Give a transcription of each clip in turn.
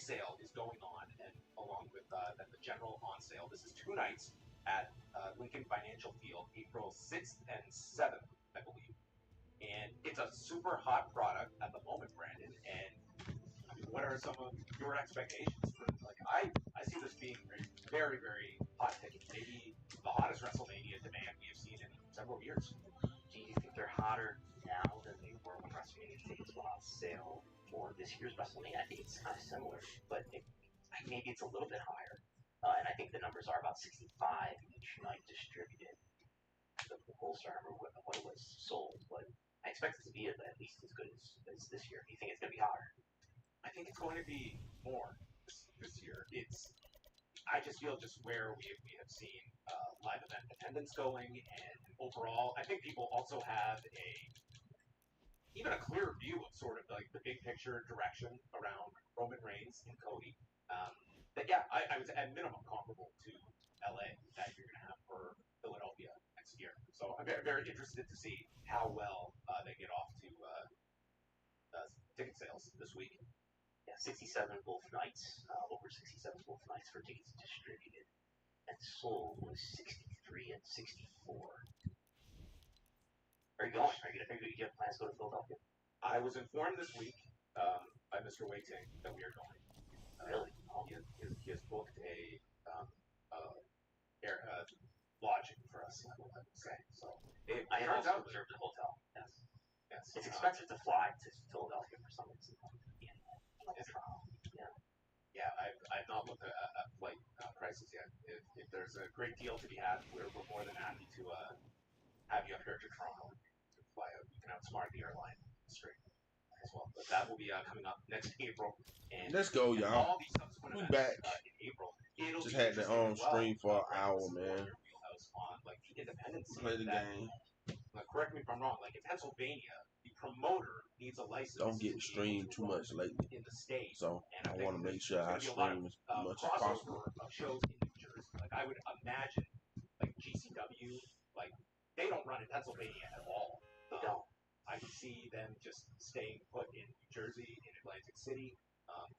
sale is going on, and along with the general on sale. This is 2 nights at Lincoln Financial Field, April 6th and 7th, I believe. And it's a super hot product at the moment, Brandon. And I mean, what are some of your expectations for it? Like, I see this being very, very hot ticket. Maybe the hottest WrestleMania demand we have seen in several years. Do you think they're hotter now than they were when WrestleMania tickets went on sale for this year's WrestleMania? I think it's kind of similar, but maybe it's a little bit higher. And I think the numbers are about 65 each night distributed. The polls don't remember what it was sold, but I expect it to be at least as good as this year. Do you think it's going to be hotter? I think it's going to be more this year. I just feel just where we have seen live event attendance going, and overall, I think people also have even a clearer view of sort of like the big picture direction around Roman Reigns and Cody. But yeah, I was at minimum comparable to LA that you're going to have for Philadelphia next year. So I'm very, very interested to see how well they get off to ticket sales this week. Yeah, 67 both nights, over 67 both nights for tickets distributed. And sold was 63 and 64. Are you going? Do you have plans to go to Philadelphia? I was informed this week by Mr. Wei Ting that we are going. Really? He has booked a lodging for us. I would say. So I have also reserved a hotel. Yes. Yes. It's expensive to fly to Philadelphia for some reason. Yeah. Yeah, I've not looked at flight prices yet. If there's a great deal to be had, we're more than happy to have you up here to Toronto to fly out. You can outsmart the airline straight as well. But that will be coming up next April. And let's go, y'all. All these subsequent we events, back. In April. It'll just be had the stream for an hour, man. On like the independence. Play the game. Correct me if I'm wrong. Like in Pennsylvania, the promoter needs a license. Don't get streamed too much lately in the state. So I want to make sure I stream as much as possible. Of shows in New Jersey. Like I would imagine, like GCW, like they don't run in Pennsylvania at all. They don't. I could see them just staying put in New Jersey, in Atlantic City,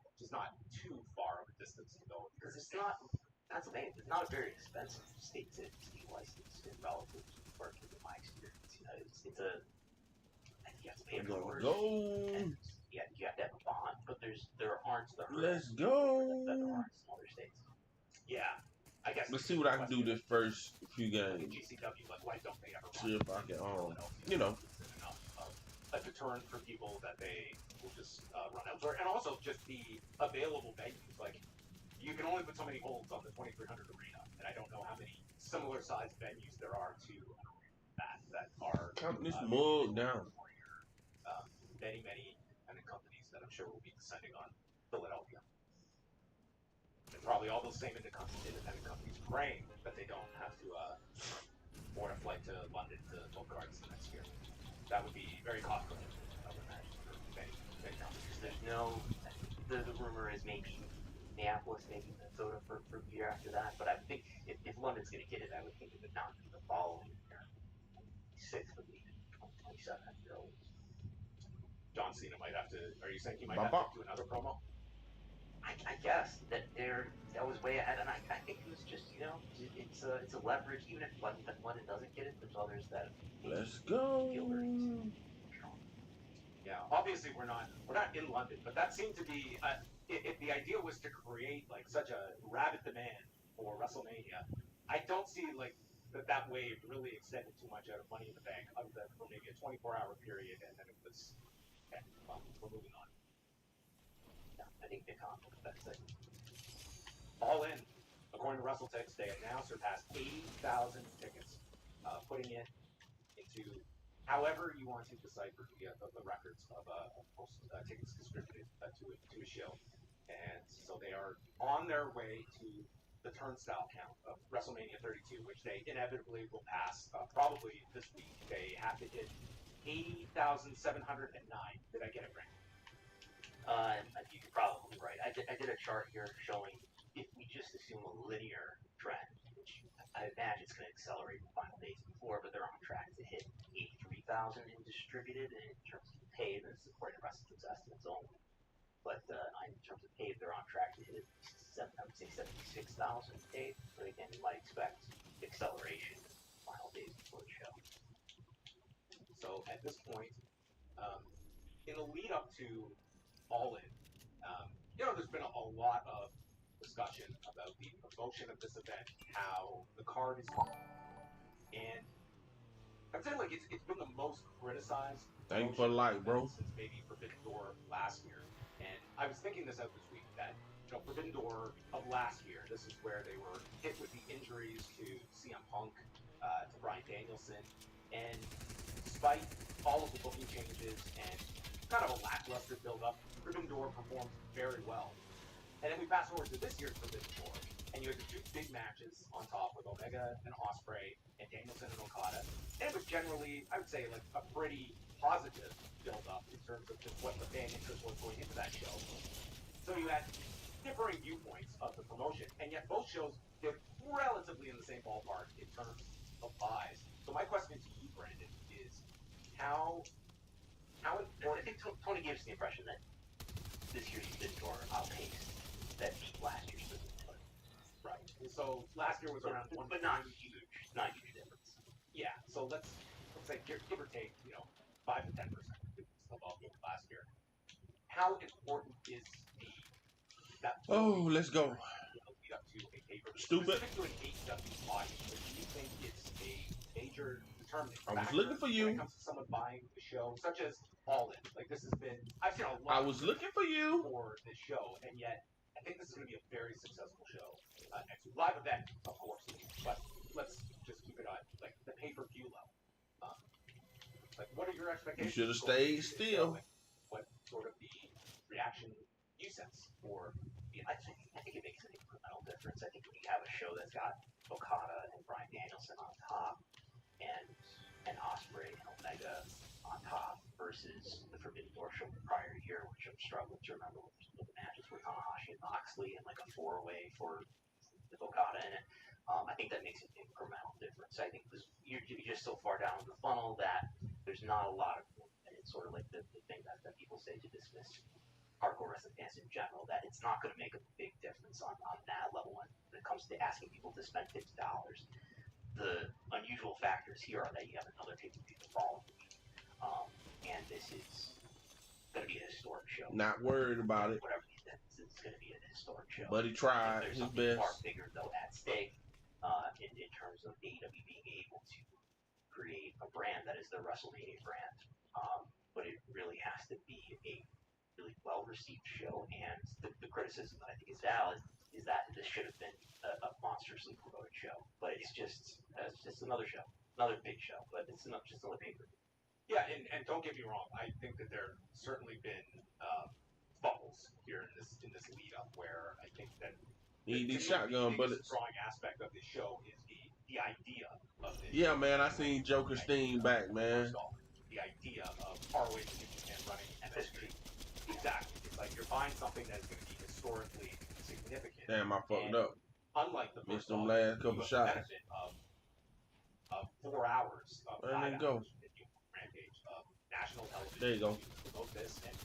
which is not too far of a distance to go. Because it's not Pennsylvania. It's not a very expensive state to be licensed in relative to working in my experience. You know, it's a I think you have to pay a course. Go. Yeah, you have to have a bond, but there aren't the Let's go. that there aren't in other states. Yeah, I guess. Let's see what I can do this first few games. GCW, like why don't they ever? See if I can, you know, a deterrent for people that they will just run elsewhere, and also just the available venues. Like you can only put so many holds on the 2300 arena, and I don't know how many similar sized venues there are to that are. Count this mug down. Many companies that I'm sure will be descending on Philadelphia. And probably all those same independent companies praying that they don't have to board a flight to London to toll cards next year. That would be very costly, I would imagine, for many companies. There's no, the rumor is maybe Minneapolis, maybe Minnesota for the year after that, but I think if London's going to get it, I would think it would not be the following year. 6th would be 2027 at the earliest. John Cena might have to. Are you saying he might have to do another promo? I guess that was way ahead, and I think it was just it's a leverage. Even if London doesn't get it, there's others that. Let's go. Yeah, obviously we're not in London, but that seemed to be if the idea was to create like such a rabid demand for WrestleMania. I don't see like that wave really extended too much out of Money in the Bank, other than for maybe a 24-hour period, and then it was. Okay, well, we're moving on. Yeah, I think they accomplished that thing. All in, according to WrestleTix, they have now surpassed 80,000 tickets, putting it into however you want to decipher the records of tickets distributed to a show. And so they are on their way to the turnstile count of WrestleMania 32, which they inevitably will pass probably this week. They have to hit 80,709. Did I get it right? You're probably right. I did a chart here showing if we just assume a linear trend, which I imagine it's going to accelerate the final days before, but they're on track to hit 83,000 in distributed, and in terms of paid, that's according to WrestleTix estimates only. But in terms of paid, they're on track days. But again, you might expect acceleration in the final days before the show. So at this point, in the lead up to All In, there's been a lot of discussion about the promotion of this event, how the card is, and I'd say like it's been the most criticized. Thank you for the like, bro. Since maybe Forbidden Door last year, and I was thinking this out this week that Forbidden Door of last year, this is where they were hit with the injuries to CM Punk, to Bryan Danielson, and despite all of the booking changes and kind of a lackluster build-up, Forbidden Door performed very well. And then we fast forward to this year's Forbidden Door, and you had the two big matches on top with Omega and Ospreay and Danielson and Okada. And it was generally, I would say, like a pretty positive build-up in terms of just what the fan interest was going into that show. So you had differing viewpoints of the promotion, and yet both shows did relatively in the same ballpark in terms of buys. So my question to you, Brandon, is how important? I think Tony gave us the impression that this year's Forbidden Door outpaced that last year's Forbidden Door. Right. So last year was around one, but not huge difference. Yeah. So let's say give or take 5 to 10% above last year. How important is that? Oh, let's go. Lead up to a paper. Stupid. Specific to an AEW audience, do you think it's a major determinant I was looking for you. when it comes to someone buying the show, such as All In? Like this has been, I've seen a lot. I was looking for you for this show, and yet I think this is going to be a very successful show next week. Live event, of course, but let's just keep it on like the pay-per-view level. Like, what are your expectations? You should have stayed still. What sort of the reaction you sense for? I think it makes an incremental difference. I think when you have a show that's got Okada and Bryan Danielson on top, and Ospreay and Omega on top, versus the Forbidden Door show the prior year, which I'm struggling to remember what the matches were Tanahashi and Moxley, and like a 4-way for with Okada in it. I think that makes an incremental difference. I think you're just so far down the funnel that there's not a lot of, and it's sort of like the thing that people say to dismiss hardcore wrestling fans in general, that it's not going to make a big difference on that level when it comes to asking people to spend $50. The unusual factors here are that you have another pay-per-view the following week, and this is going to be a historic show. Not worried about it. Whatever he says, it's going to be a historic show. But he tried his his best. Far best. bigger though at stake in terms of AEW being able to create a brand that is the WrestleMania brand. But it really has to be a really well-received show, and the criticism that I think is valid is that this should have been a monstrously promoted show. But it's just another show, another big show, but it's not just another pay-per-view. Yeah, and don't get me wrong, I think that there certainly been bubbles here in this lead up where I think that These shotgun bullets. The drawing aspect of this show is the idea of this. Yeah, man, I seen Joker Steen back, man. The idea of ROH and running MSG. Exactly. It's like you're buying something that is going to be historically significant. Damn, I fucked up. Unlike the missed them last couple shots. Benefit of 4 hours of There you go. Rampage of national television. There you go. Promote this and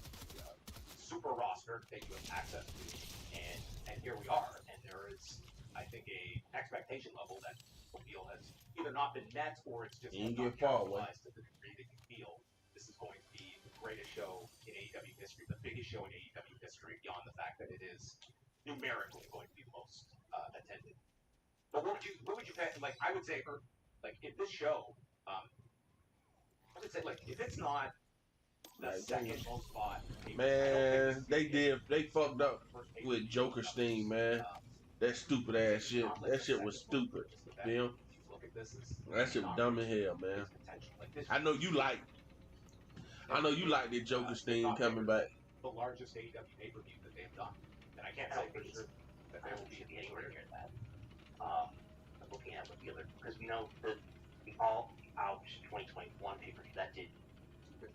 super roster that you have access to, and here we are. And there is, I think, a expectation level that Mobile has either not been met or it's just You not get far away. capitalized to the degree that you feel this is going to be the greatest show in AEW history, the biggest show in AEW history, beyond the fact that it is numerically going to be the most attended. But what would you pay? Like, I would say, like, if this show, I would say, like, if it's not the second most bought, man, they fucked up with Joker Steen, man. That stupid ass shit. That shit was stupid. Feel? That shit was dumb as hell, man. I know you like the Joker Steen coming back. The largest AEW pay-per-view that they've done, and I can't say for sure that they will be anywhere near that. I'm looking at what the other, because we know the All Out 2021 pay-per-view that did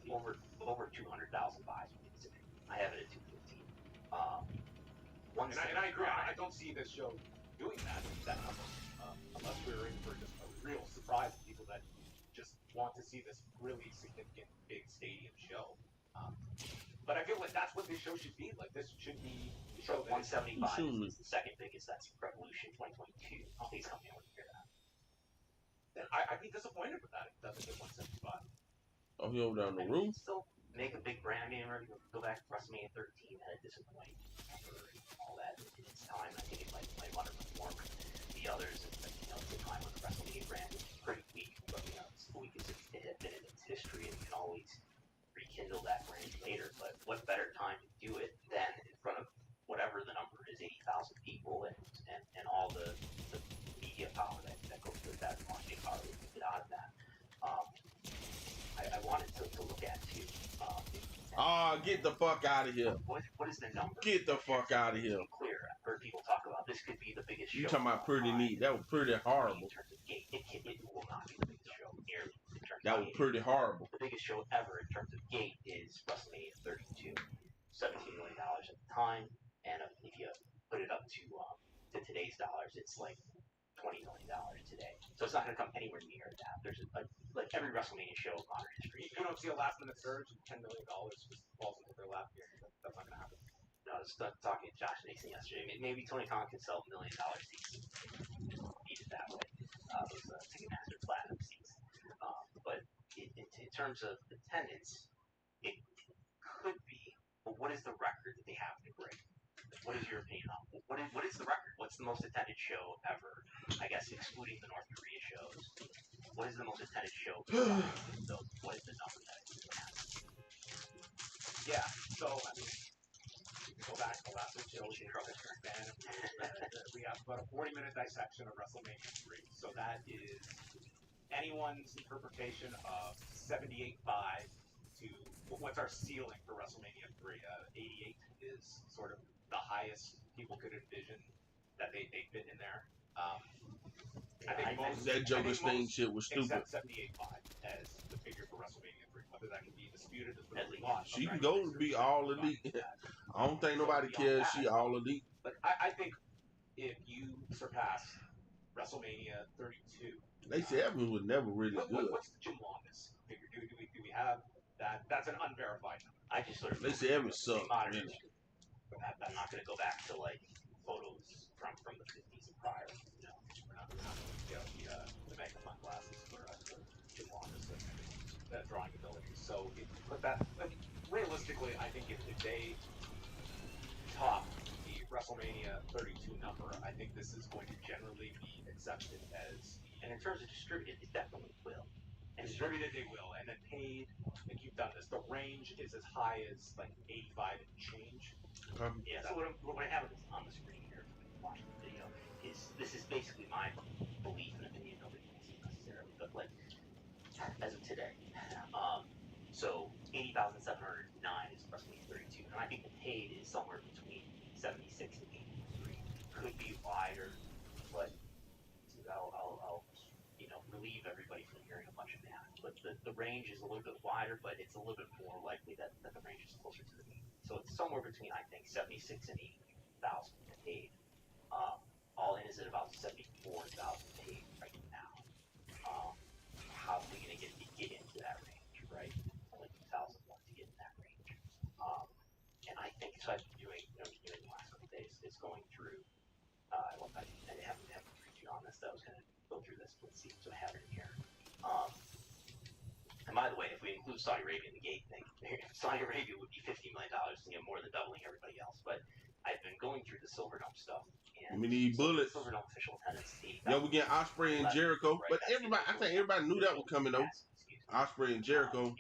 over 200,000 buys. I have it at 215. And I agree. I don't see this show doing that number, unless we're in for just a real surprise of people that just want to see this really significant big stadium show. But I feel like that's what this show should be. Like, this should be the show that 175 Assuming. is the second biggest. That's Revolution 2022. Please help me out with that. Then I'd be disappointed with that if it doesn't get 175. Oh, he over down the I mean, roof? you can still make a big brand. I mean, go back to WrestleMania 13, had a disappointing number and all that in its time. I think it might underperform the others. And, at the time when the WrestleMania brand was pretty weak, but it's weak as it had been in its history, and you can always rekindle that brand later. But what better time to do it than in front of whatever the number is, 80,000 people, and all the media power that goes with that, marketing power that you can get out of that. I wanted to look at too. Get the fuck out of here. What is the number? Get the fuck out of here. Clear. I've heard people talk about this could be the biggest show. You talking about pretty neat. That was pretty horrible. In terms of gate, it will not be the biggest show nearly in terms That of was pretty horrible. The biggest show ever in terms of gate is WrestleMania 32. $17 million at the time, and if you put it up to today's dollars, it's like $20 million today. So it's not going to come anywhere near that. There's like every WrestleMania show in modern history. You don't see a last minute surge and $10 million just falls into their lap here. That's not going to happen. I was talking to Josh Mason yesterday. Maybe Tony Khan can sell $1 million seats. Beat it that way. Those Ticketmaster Platinum seats. But in terms of attendance, it could be. But what is the record that they have to break? What is your opinion on what is the record? What's the most attended show ever? I guess excluding the North Korea shows. What is the most attended show? What is the number that it has? Yeah. So I mean, go back to last week's show. We have about a 40-minute dissection of WrestleMania 3. So that is anyone's interpretation of 78.5 to what's our ceiling for WrestleMania 3. 88 is sort of the highest people could envision that they fit in there. I think most that Joker Sting shit was stupid. Except 78.5 as the figure for WrestleMania 3. Whether that can be disputed is At least. She can go to be all elite. I don't think nobody cares she all elite. But I think if you surpass WrestleMania 32, They said Evans was never really good. what's the Jim Longus figure? Do we have that? That's an unverified number. I just sort of. They said Evans sucked. Really. I'm not going to go back to like photos from the 50s and prior. We're not the magnifying glasses for Jim Longus and drawing abilities. So, realistically, I think if they top the WrestleMania 32 number, I think this is going to generally be accepted as. And in terms of distributed, it definitely will. And distributed, they will. And then paid, if you've done this, the range is as high as like 85 and change. Yeah, so what I have on the screen here, watching the video, is this is basically my belief and opinion. Nobody can see necessarily, but like as of today, so 80,709 is WrestleMania 32, and I think the paid is somewhere between 76 and 83. Could be wider, but I'll relieve everybody from hearing a bunch of math. But the range is a little bit wider, but it's a little bit more likely that the range is closer to the mean. So it's somewhere between, I think, 76 and 80,000 paid. All in is at about 74,000 paid right now. How are we going to get into that range, right? Only 2,000 left to get in that range. And I think, so I've been doing the last couple of days, is going through, I haven't read you on this, I was going to go through this, let's see, so I have it in here. And by the way, if we include Saudi Arabia in the gate thing, Saudi Arabia would be $50 million, more than doubling everybody else. But I've been going through the Silver Dome stuff. And we need bullets. Silver Dome official attendance. Yeah, we get Osprey and Jericho, but I think everybody knew that was coming though. Osprey and Jericho.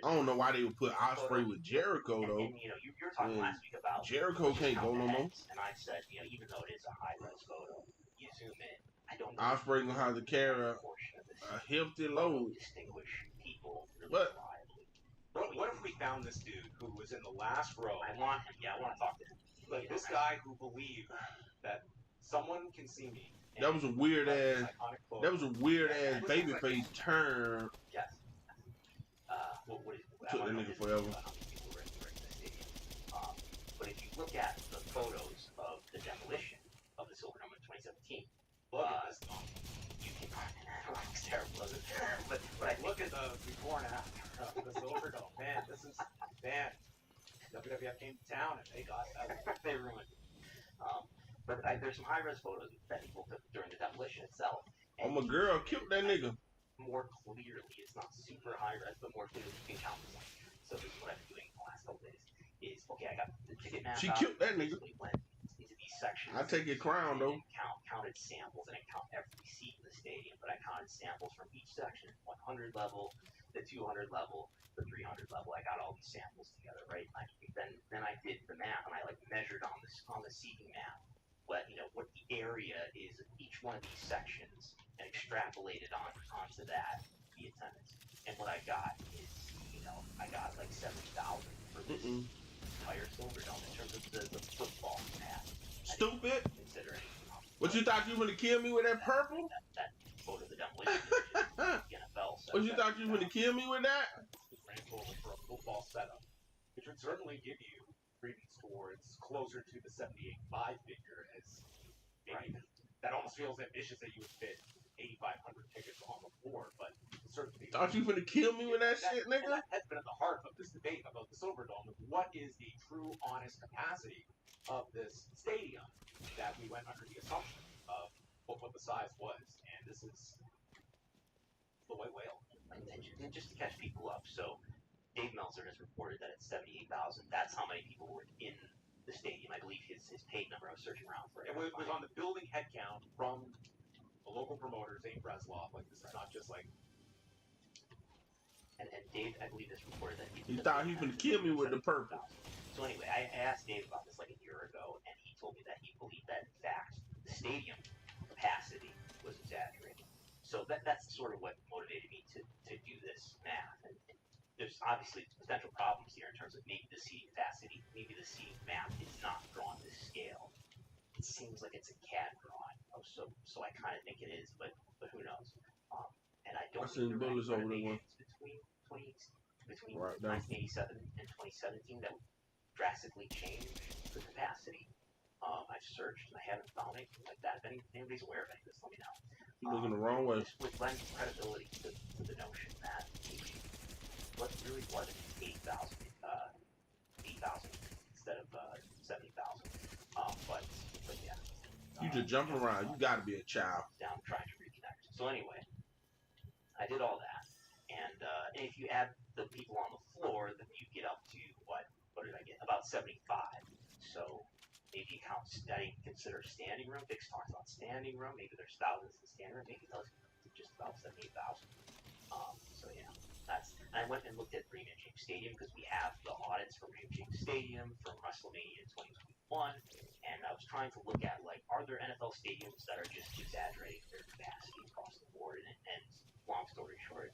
I don't know why they would put Osprey with Jericho though. And you were talking last week about Jericho can't go no more. And I said, even though it is a high-res photo, you zoom in. I don't know. Osprey gonna have to carry a hefty load. Distinguish people really But what if we found this dude who was in the last row? I want him. Yeah, I want to talk to him. Like this guy who believed that someone can see me. That was a weird ass. That was a weird ass babyface turn. Yes. What is took that nigga forever. But if you look at the photos of the demolition of the Silver Dome in 2017, look at this. You can. It looks terrible, doesn't it? But I look at the before and after of the Silver Dome. Man, this is WWF came to town and they got that. They ruined it. But there's some high-res photos that people took during the demolition itself. Oh, my girl killed that nigga. More clearly, it's not super high-res, but more clearly you can count this. So this is what I've been doing in the last couple days. Is, okay, I got the ticket map She out. killed that nigga. Went into these sections. I take your crown, though. Counted samples. I didn't count every seat in the stadium, but I counted samples from each section. 100 level, the 200 level, the 300 level. I got all these samples together, right? Then I did the map, and I like measured on the seating map what the area is of each one of these sections, and extrapolated onto that the attendance. And what I got is, I got like 70,000 for this entire Silverdome in terms of the football map. Stupid. Consider anything else. What, you thought you were gonna kill me with that purple? That photo of the demolition division, the NFL. What, you thought you were gonna kill me with that? Grand total for a football setup, which would certainly give you credence towards closer to the 78.5 figure, as maybe that almost feels ambitious that you would fit 8,500 tickets on the floor, but certainly. Thought you were gonna kill me with that shit, nigga? That has been at the heart of this debate about the Silverdome. What is the true, honest capacity of this stadium? That we went under the assumption of what the size was, and this is the white whale. And just to catch people up, so Dave Meltzer has reported that it's 78,000. That's how many people were in the stadium. I believe his paid number, I was searching around for it. It was on the building head count from the local promoter, Zane Breslov. Like, this is not just like... And Dave, I believe, has reported that he thought he was going to kill me with the purple. So anyway, I asked Dave about this like a year ago, and he told me that he believed that, in fact, the stadium capacity was exaggerated. So that's sort of what motivated me to do this math. And there's obviously potential problems here in terms of maybe the seating capacity, maybe the seating map is not drawn to scale. It seems like it's a CAD drawing, so I kind of think it is, but who knows? And I don't think there were any renovations between right 1987 and 2017 that would drastically change the capacity. I've searched and I haven't found anything like that. If anybody's aware of any of this, let me know. You're looking the wrong way. Which lends credibility to the notion that what really was 8,000 instead of 70,000. But yeah. You just jumping around. You gotta be a child. Down trying to reconnect. So anyway, I did all that, and if you add the people on the floor, then you get up to what did I get? About 75. So maybe you count. I consider standing room. Bix talks about standing room. Maybe there's thousands in standing room. Maybe those just about 78,000. So yeah, and I went and looked at Raymond James Stadium because we have the audits for Raymond James Stadium from WrestleMania 2021, and I was trying to look at like, are there NFL stadiums that are just exaggerating their capacity across the board? And long story short,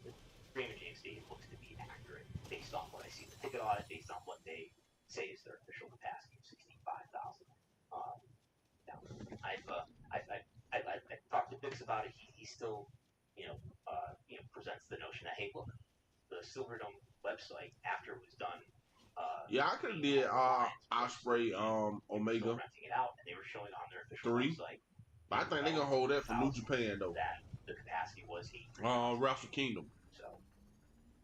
Raymond James Stadium looks to be accurate based on what I see in the ticket audit, based on what they say is their official capacity of 65,000. I've talked to Bix about it. He still, presents the notion that, hey, look, the Silverdome website after it was done. Yeah, I could have did Osprey Omega Renting it out, and they were showing on their official 3. website. But I think they're gonna hold that for New Japan though. That the capacity was 8. Wrestle Kingdom. So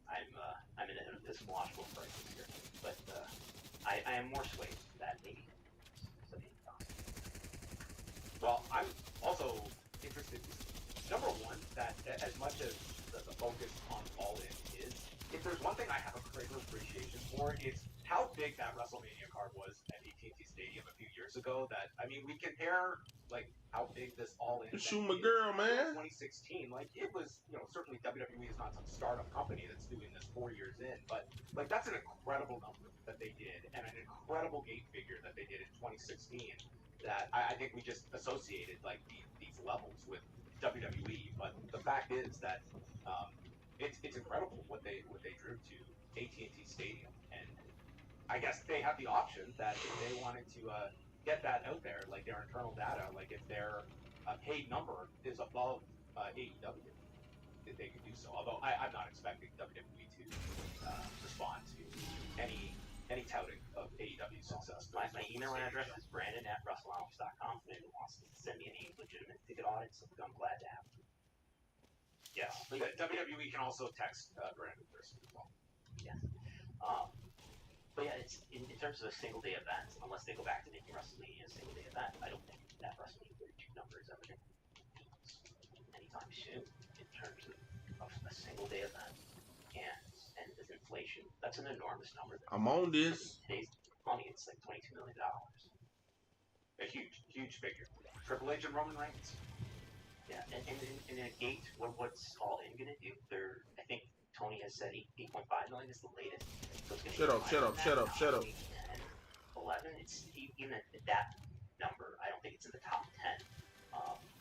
I'm in an epistemological crisis here, but I am more swayed that maybe. Well, I'm also interested. Number one, that as much as the focus on All In is, if there's one thing I have a greater appreciation for, it's how big that WrestleMania card was at AT&T Stadium a few years ago. That, I mean, we compare like how big this All In. Shoot my girl, man. 2016, like it was, certainly WWE is not some startup company that's doing this 4 years in, but like that's an incredible number that they did, and an incredible gate figure that they did in 2016. That I think we just associated like these levels with WWE, but the fact is that it's incredible what they drew to AT&T Stadium, and I guess they have the option that if they wanted to get that out there, like their internal data, like if their paid number is above AEW, that they could do so. Although I'm not expecting WWE to respond to any touting of AEW's success. My email address is brandon@wrestlenomics.com. If anyone wants to send me any legitimate ticket audits, I'm glad to have them. Yes, but WWE can also text Brandon Thurston as well. Yes. But yeah, it's in terms of a single day event, unless they go back to making WrestleMania a single day event, I don't think single day event, and with inflation, that's an enormous number. I'm on this. Today's money, it's like $22 million. A huge figure. Triple H and Roman Reigns. Yeah, and in a gate, what's All In gonna do? I think Tony has said 8.5 million is the latest. So it's gonna Shut up. 10, 11. It's even at that number. I don't think it's in the top 10.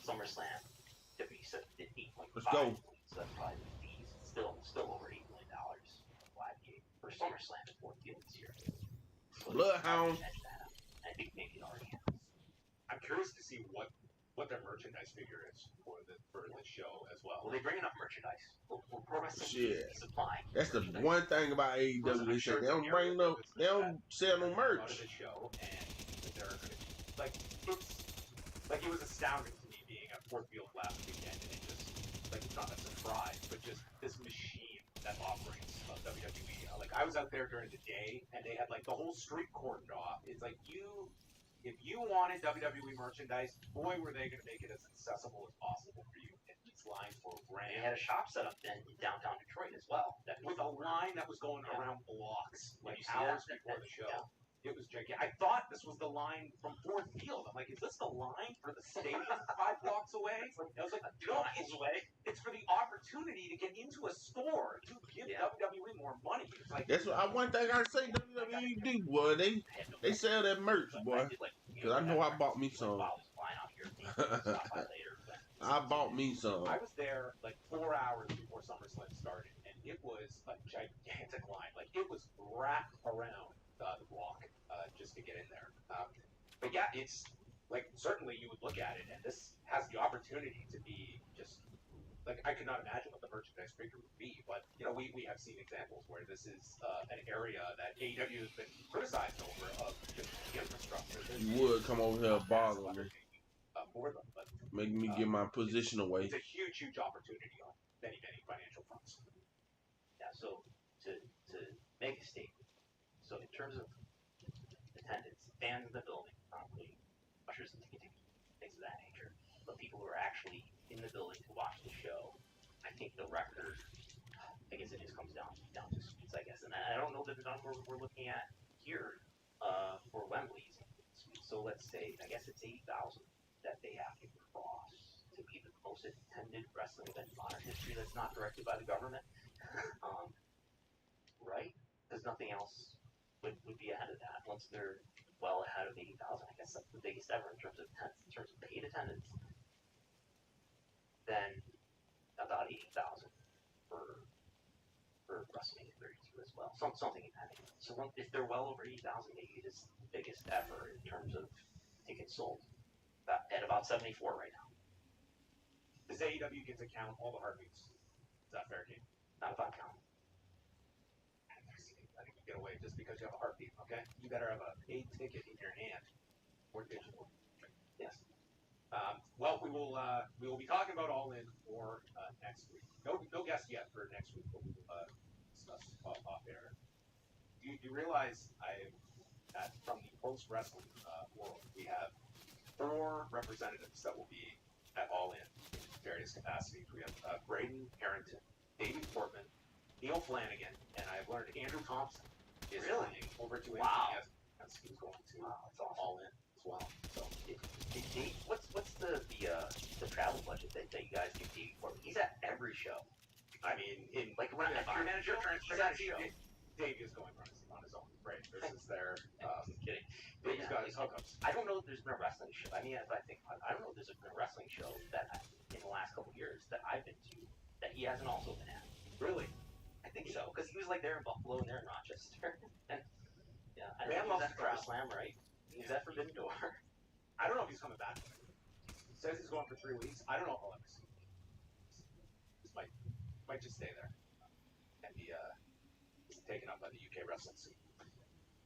SummerSlam, WWE said did 8.5. Let's go. So that's probably the fees. Still over $8 million live gate for SummerSlam at Ford Field this year. So Bloodhound. I think maybe it already has. I'm curious to see what their merchandise figure is for the show as well. Well, they bring enough merchandise. Pro Wrestling Shit. supplying. That's the one thing about AEW. They say they don't bring no, they don't sell no merch. The show, and they're like it was astounding to me being at Fort Field last weekend, and it just like it's not a surprise, but just this machine that operates WWE. Like I was out there during the day, and they had like the whole street cordoned off. It's like if you wanted WWE merchandise, boy, were they going to make it as accessible as possible for you. And these lines were They ran. had a shop set up in downtown Detroit as well. With a line that was going around blocks, like you see hours that? before the show. Yeah. It was gigantic. I thought this was the line from Ford Field. I'm like, is this the line for the stadium 5 blocks away? I was like, no, it's for the opportunity to get into a store. You give WWE more money. It's like That's what one thing I say WWE do, boy. They sell that merch, boy. Cause I know I bought me some. I bought me some. I was there like 4 hours before SummerSlam started, and it was a gigantic line. Like it was wrapped around the block just to get in there. But yeah, it's like certainly you would look at it, and this has the opportunity to be just like I could not imagine what the merchandise figure would be. But you know, we have seen examples where this is an area that AEW has been criticized over of just the infrastructure. You would come over here and bother me. For them, but Make me get my position away. it's a huge opportunity on many financial fronts. Yeah, so to make a statement, so in terms of attendance, fans in the building, probably ushers and ticketing, things of that nature, but people who are actually in the building to watch the show, I think the record, I guess it just comes down to suites, I guess, and I don't know the number we're looking at here for Wembley's. So let's say, I guess it's 80,000 that they have to cross to be the most attended wrestling event in modern history that's not directed by the government. Right? Because nothing else would be ahead of that. Once they're well ahead of 80,000, I guess that's the biggest ever in terms of attendance, in terms of paid attendance. Then about 80,000 for WrestleMania 32 as well. Something in that. So if they're well over 80,000, maybe it is the biggest ever in terms of tickets sold. At about 74 right now. Does AEW get to count all the heartbeats? Is that fair game? Not if I count. I think you get away just because you have a heartbeat, okay? You better have a paid ticket in your hand or digital. Yes. Well, we will be talking about All In for next week. No guest yet for next week, but we will discuss off air. Do you realize that from the post wrestling world, we have 4 representatives that will be at All In various capacities. We have Braden Harrington, Davey Portman, Neil Flanagan, and I've learned Andrew Thompson is coming over to Wow. as he's going to That's awesome. All In as well. So what's the travel budget that you guys give Davey Portman? He's at every show. I mean, in Like when your manager transfers at a show. Davey is going on his own. Right. This is their Kidding. Davey's got his hookups. I don't know if there's been a wrestling show. I mean, if I think I don't know if there's been a wrestling show that in the last couple of years that I've been to that he hasn't also been at. Really? I think so, because he was like there in Buffalo and there in Rochester. And yeah, I Man think he was loves at SummerSlam, right? He was at Forbidden Door. I don't know if he's coming back. He says he's going for 3 weeks. I don't know if I'll ever see him. This might just stay there and be taken up by the UK wrestling scene.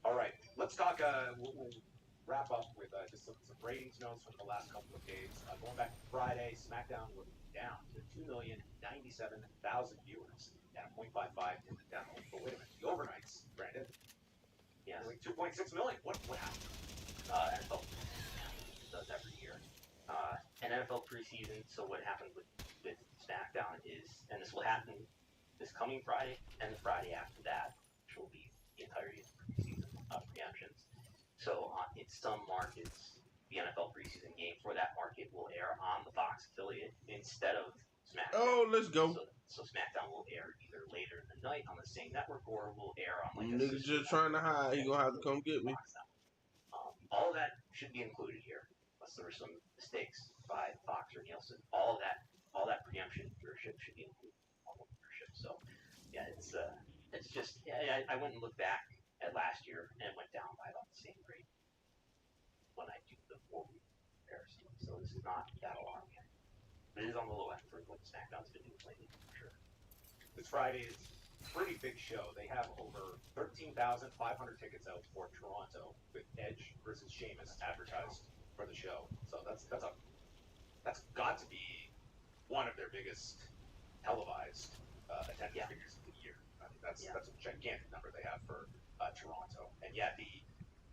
All right, let's talk. We'll wrap up with just some ratings notes from the last couple of days. Going back to Friday, SmackDown was down to 2,097,000 viewers, down 0.55 in the demo. But wait a minute, the overnights, Brandon, Yes. like 2.6 million. What happened? NFL does every year. And NFL preseason, so what happened with SmackDown is, and this will happen this coming Friday and the Friday after that, which will be the entirety of the preseason preemptions. So in some markets, the NFL preseason game for that market will air on the Fox affiliate instead of SmackDown. Oh, let's go. So SmackDown will air either later in the night on the same network or will air on like a niggas just trying to hide. He gonna have to come get me. All of that should be included here, unless there were some mistakes by Fox or Nielsen. All that preemption viewership should be included in all of viewership. So yeah, it's just I went and looked back at last year and it went down by about the same rate when I do the 4-week comparison. So this is not that alarming. But it is on the low end for what SmackDown's been doing lately, for sure. This Friday is a pretty big show. They have over 13,500 tickets out for Toronto with Edge versus Sheamus advertised for the show. So that's got to be one of their biggest televised attendance figures of the year. I mean, that's a gigantic number they have for Toronto. And yeah,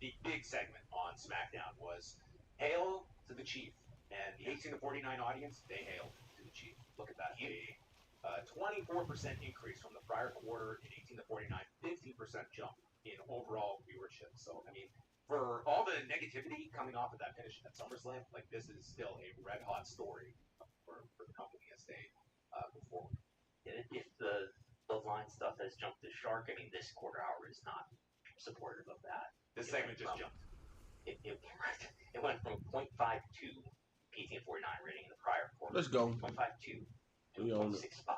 the big segment on SmackDown was hail to the Chief. And the 18 to 49 audience, they hailed to the Chief. Look at that. A 24% increase from the prior quarter in 18 to 49, 15% jump in overall viewership. So, I mean, for all the negativity coming off of that finish at SummerSlam, like this is still a red hot story for the company as they move forward. If the line stuff has jumped the shark, I mean, this quarter hour is not supportive of that. This segment just jumped. It went from 0.52 18 49 rating in the prior quarter. Let's go. 0.52 to 0.65.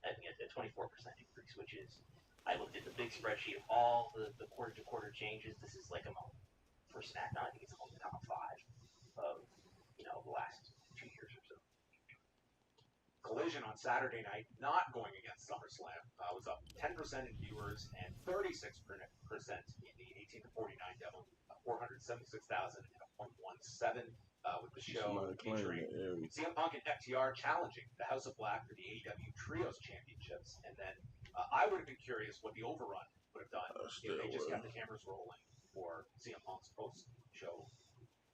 I think a 24% increase, which is, I looked at the big spreadsheet of all the quarter-to-quarter changes. This is like for SmackDown, I think it's among the top 5 of, the last 2 years or so. Collision on Saturday night, not going against SummerSlam, was up 10% in viewers and 36% in the 18 to 49 demo. 476,000 and a 0.17 with the show featuring CM Punk and FTR challenging the House of Black for the AEW Trios Championships. And then I would have been curious what the overrun would have done if they just kept the cameras rolling for CM Punk's post-show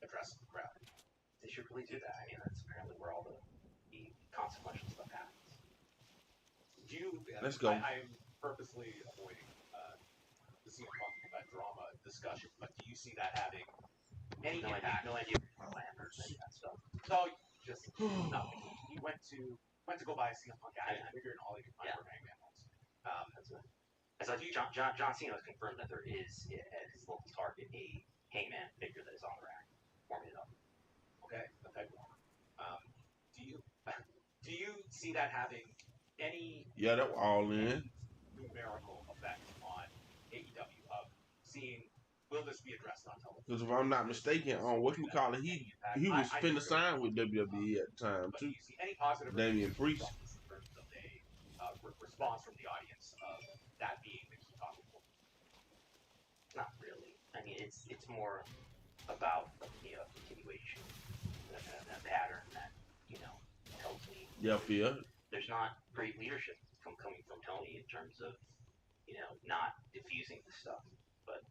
address to the crowd. They should really do that. I mean, that's apparently where all the consequential stuff happens. Let's go. I am purposely avoiding the CM Punk drama discussion, but do you see that having any impact? No idea or any of that stuff. No, just nothing. He went to go buy a CM Punk ad. I figured all he could find were Hangman ones. That's what John Cena has confirmed that there is at his local Target a Hangman figure that is on the rack, warming it up. Okay, the peg warmer. Do you see that having any? Yeah, that was all in. Numerical effect on AEW of seeing, will this be addressed on television? Because if I'm not mistaken, on whatchamacallit, he was finna sign with WWE at the time too. Do you see any positive Damian Priest. in terms of a response from the audience of that being the key talking point? Not really. I mean, it's more about continuation, a pattern that tells me. Yeah. There's not great leadership coming from Tony in terms of not diffusing the stuff, but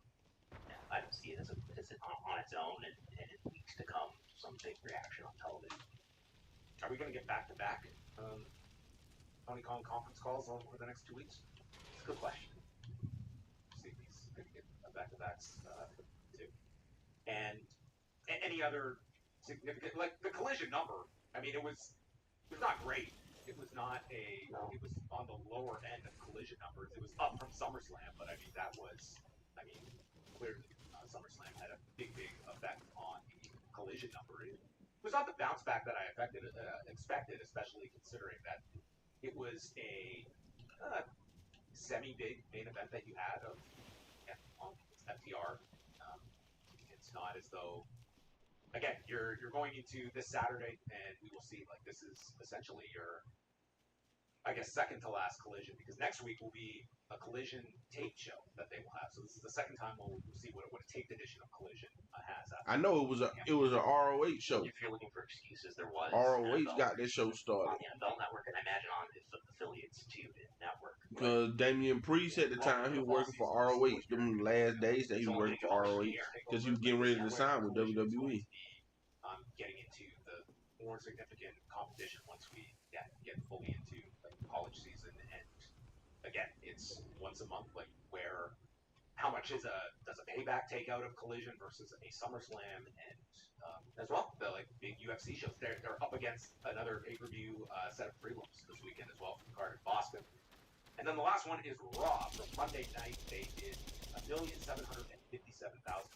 I don't see it as on its own, and in weeks to come, some big reaction on television. Are we going to get back-to-back Tony Khan conference calls over the next 2 weeks? It's a good question. See if he's going to get back-to-backs too. And any other significant, like the Collision number, I mean, it was not great. It was not it was on the lower end of Collision numbers. It was up from SummerSlam, but I mean, clearly SummerSlam had a big effect on the Collision number. It was not the bounce back that I expected, especially considering that it was a semi-big main event that you had of FTR. It's not as though, again, you're going into this Saturday, and we will see, like, this is essentially your, I guess, second to last Collision, because next week will be a Collision tape show that they will have. So this is the second time we'll see what a taped edition of Collision has. I know it was a ROH show. If you're looking for excuses, there was ROH got this show started on the NFL Network, and I imagine on the affiliates too, the network. because Damian Priest at the time he was working for ROH. Them last days that he was working for ROH because he was getting ready to sign with WWE. Getting into the more significant competition once we get fully into the college season and again, it's once a month, like where how much does a payback take out of Collision versus a SummerSlam, and as well the like big UFC shows. They're up against another pay per view set of prelims this weekend as well from the card in Boston. And then the last one is Raw from Monday night. They did 1,757,000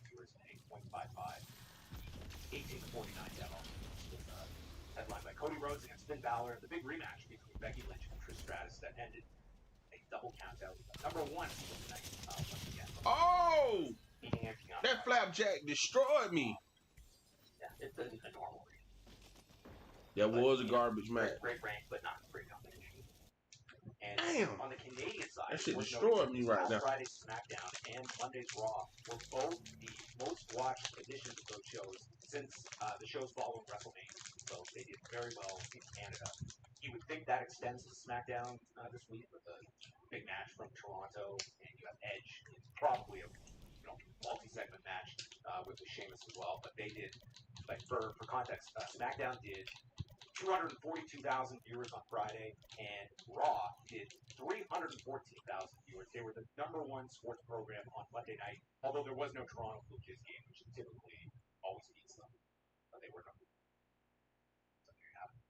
viewers and 8.55, 1849 demo. With, headlined by Cody Rhodes against Finn Balor, the big rematch between Becky Lynch and Trish Stratus that ended a double countout. Number one tonight, once again. Oh, that flapjack destroyed me. Yeah, it's a normal read. That was a garbage match. Great rank, but not great combination. And Damn. on the Canadian side, That shit destroyed me right now. Friday's SmackDown and Monday's Raw were both the most watched editions of those shows since the shows following WrestleMania. So they did very well in Canada. You would think that extends to SmackDown this week with a big match from Toronto, and you have Edge. It's probably a multi-segment match with Sheamus as well. But they did, like for context, SmackDown did 242,000 viewers on Friday, and Raw did 314,000 viewers. They were the number one sports program on Monday night, although there was no Toronto Blue Jays game, which typically always beats them. But they were number one. So there you have it.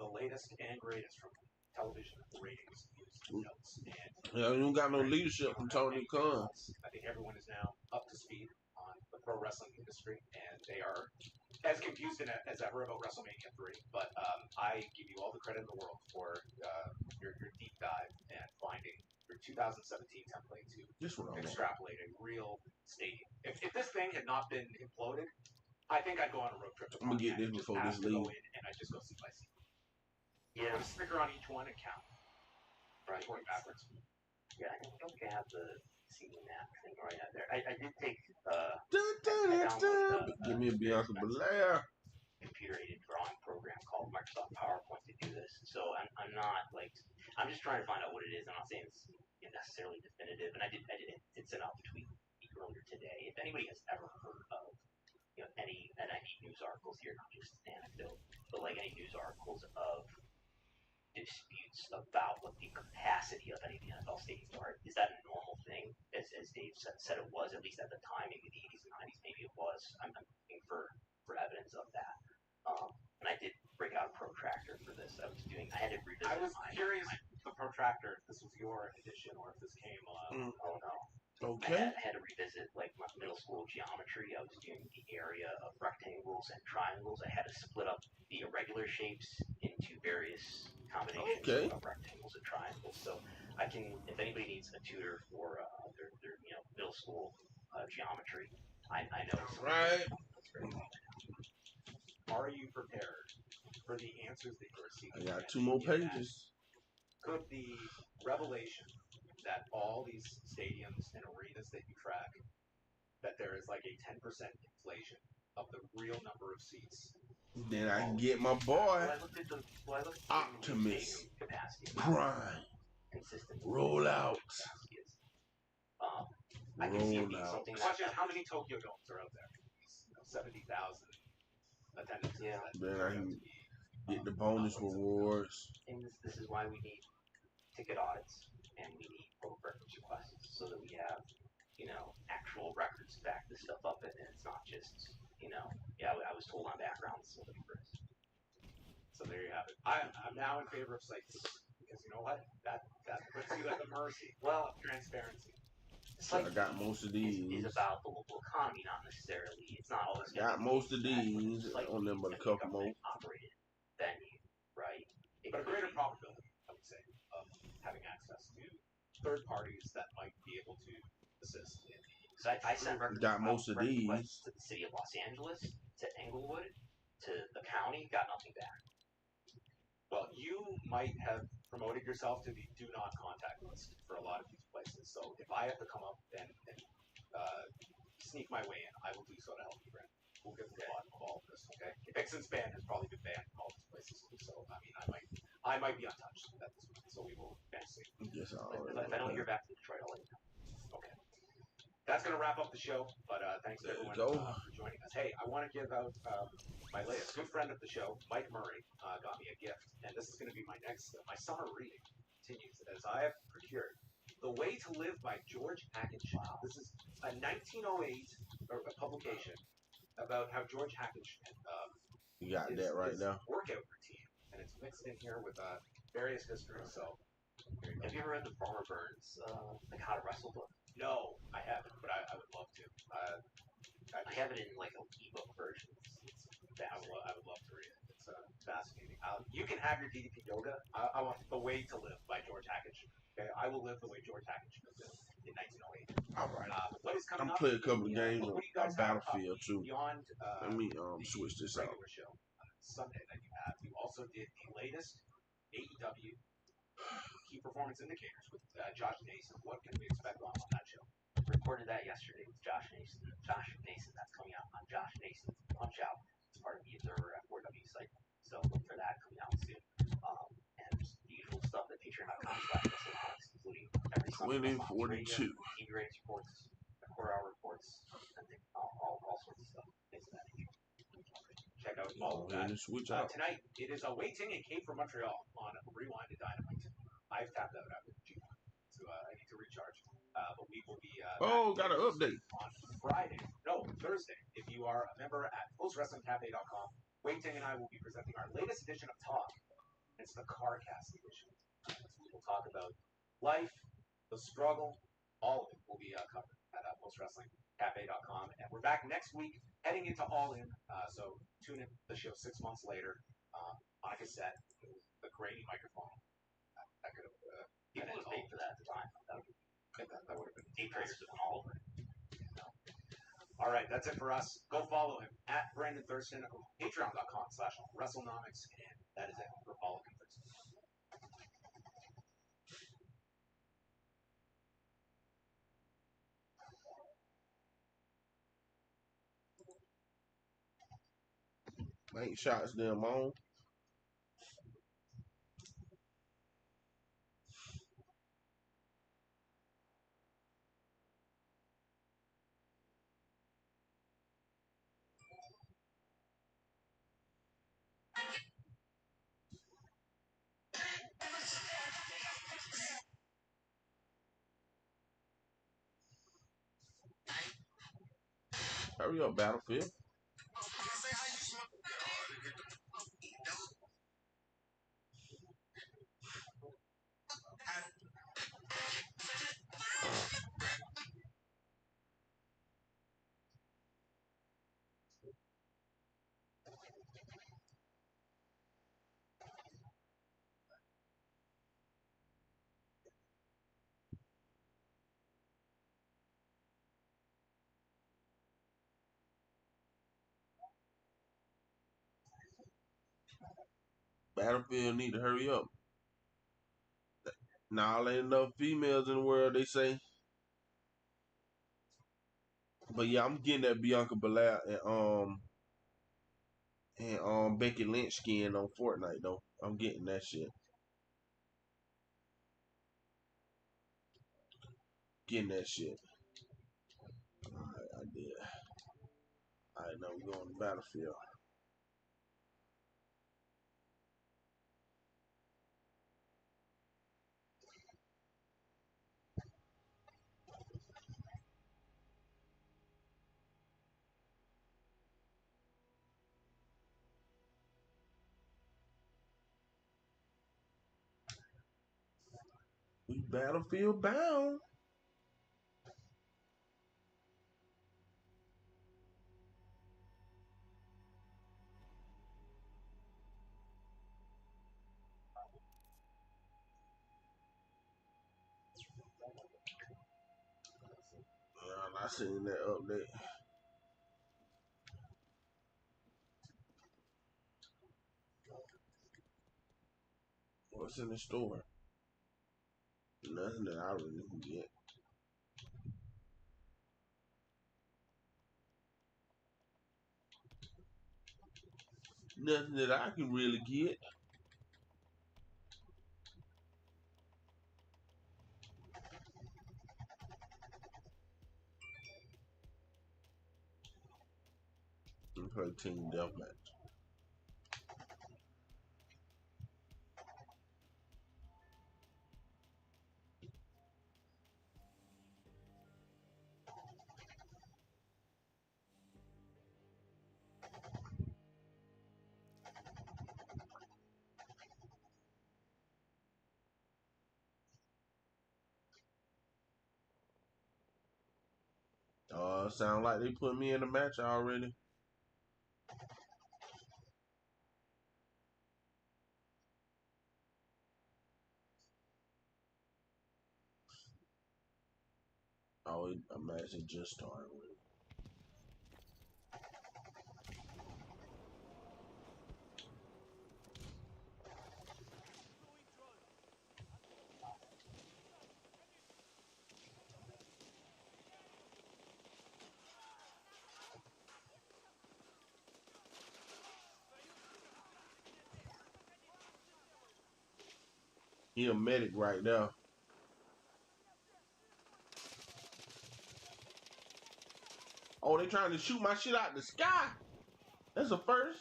The latest and greatest from television ratings news notes. And yeah, you don't got no leadership from Tony Khan. I think everyone is now up to speed on the pro wrestling industry, and they are as confused as ever about WrestleMania 3, but I give you all the credit in the world for your deep dive and finding your 2017 template to extrapolate a real stadium. If this thing had not been imploded, I think I'd go on a road trip. I'm gonna get this before this leaves. And I'd just go seat by seat. Yeah. Put a sticker on each one and count. Right. Going backwards. Yeah, I don't think I have the seating map thing right out there. I did take give me a Bianca Belair computer-aided drawing program called Microsoft PowerPoint to do this. So I'm not like I'm just trying to find out what it is. I'm not saying it's necessarily definitive. And I did send out the tweet earlier today. If anybody has ever heard of any news articles here, not just anecdote, but like any news articles of disputes about what the capacity of any of the NFL stadiums are. Is that a normal thing, as Dave said it was, at least at the time, maybe the 80s and 90s, maybe it was. I'm looking for evidence of that. And I did break out a protractor for this. I had to revisit. I was curious the protractor, if this was your edition or if this came Oh no. Okay. I had to revisit like my middle school geometry. I was doing the area of rectangles and triangles. I had to split up the irregular shapes into various combinations of rectangles and triangles. So I can, if anybody needs a tutor for their middle school geometry, I know. Right. Are you prepared for the answers that you're seeking? I got 2 more pages. Could the revelation that all these stadiums and arenas that you track, that there is like a 10% inflation of the real number of seats? Then I can get my boy, Optimus Prime, roll out. I can see it being something. Watch how many Tokyo Domes are out there. 70,000 attendance. Yeah. Then I can get the bonus rewards. And this is why we need ticket audits and we need book records requests so that we have, actual records to back this stuff up, and it's not just, I was told on background so there you have it. I'm now in favor of sites because you know what? That puts you at the mercy. Well, transparency. So I got most of these. Is about the local economy, not necessarily. It's not always. Got most of these. On them, but a couple more. Operated venue, right? But a greater probability, I would say, of having access to third parties that might be able to assist in. So I sent records. Got most of these to the city of Los Angeles, to Englewood, to the county. Got nothing back. Well, you might have promoted yourself to the do not contact list for a lot of these places. So if I have to come up and sneak my way in, I will do so to help you, Brent. We'll get to the bottom of all of this, okay? Vixen's band has probably been banned from all these places too, so I mean, I might be untouched at this point, so we will see. Yes, if I don't hear back from Detroit, I'll let you know. Okay. That's going to wrap up the show, but thanks to everyone for joining us. Hey, I want to give out my latest good friend of the show, Mike Murray, got me a gift, and this is going to be my next, my summer reading. continues as I have procured The Way to Live by George Hackenschmidt. Wow. This is a 1908 publication about how George Hackenschmidt You got that right now. workout routine, and it's mixed in here with various histories. So, have you ever read the Farmer Burns, like How to Wrestle book? No, I haven't, but I would love to. I have it in like an ebook version. I would love to read it. It's fascinating. You can have your DDP yoga. I want The Way to Live by George Hackenschmidt. Okay, I will live the way George Hackenschmidt lived in 1908. All right. What is coming I'm up? playing a couple of games What on do you guys Battlefield too. Beyond Let me switch this out. regular show Sunday that you have. You also did the latest AEW key performance indicators with Josh Nason. What can we expect on that show? Recorded that yesterday with Josh Nason. That's coming out on Josh Nason's Punch Out. It's part of the Observer F4W site. So look for that coming out soon. And just the usual stuff at patreon.com/WrestleNomics, including every Sunday 2042. TV ratings reports, quarter-hour reports, and all sorts of stuff. Things of that nature. Check out all of that. Switch out. Tonight, it is Wei Ting and Kate from Montreal on Rewind to Dynamite. I've tapped out after the G1, so I need to recharge. But we will be got an update on Friday. No, Thursday. If you are a member at postwrestlingcafe.com, Wei Ting and I will be presenting our latest edition of Talk. It's the CarCast edition. We will talk about life, the struggle, all of it will be covered at postwrestlingcafe.com. And we're back next week, heading into All In. So tune in the show 6 months later on a cassette with the grainy microphone. That could have people would have paid for that at the time. That would have been deep traders of all over. All right, that's it for us. Go follow him at Brandon Thurston, patreon.com/WrestleNomics, and that is it for Republican Thurston. Ain't shots them on. Hurry up, Battlefield. Battlefield need to hurry up. Now ain't enough females in the world, they say. But yeah, I'm getting that Bianca Belair and Becky Lynch skin on Fortnite though. I'm getting that shit. Getting that shit. Alright, I did. Alright, now we going to Battlefield. We Battlefield bound. I seen that update. What's in the store? Nothing that I really can get. Nothing that I can really get. And play team deathmatch. Sound like they put me in the match already. Oh, a match had just started with. He a medic right now. Oh, they trying to shoot my shit out the sky. That's a first.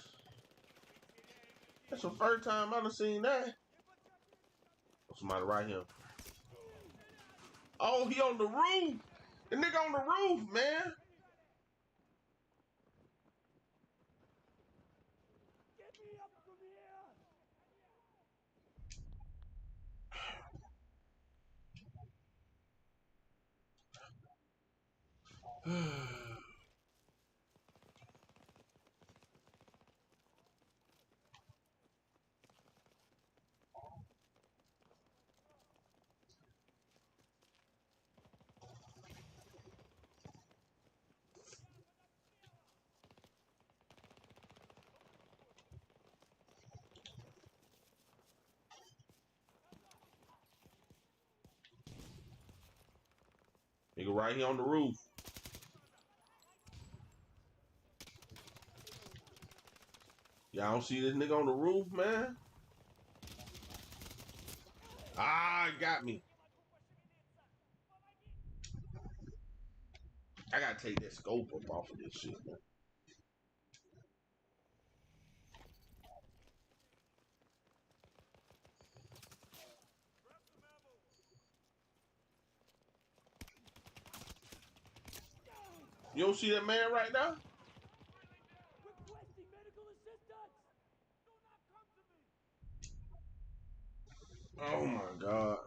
That's the first time I've seen that. Oh, somebody right here. Oh, he on the roof. The nigga on the roof, man. Nigga right here on the roof. Y'all don't see this nigga on the roof, man? Ah, got me. I gotta take that scope up off of this shit, man. You don't see that man right now? Oh my God.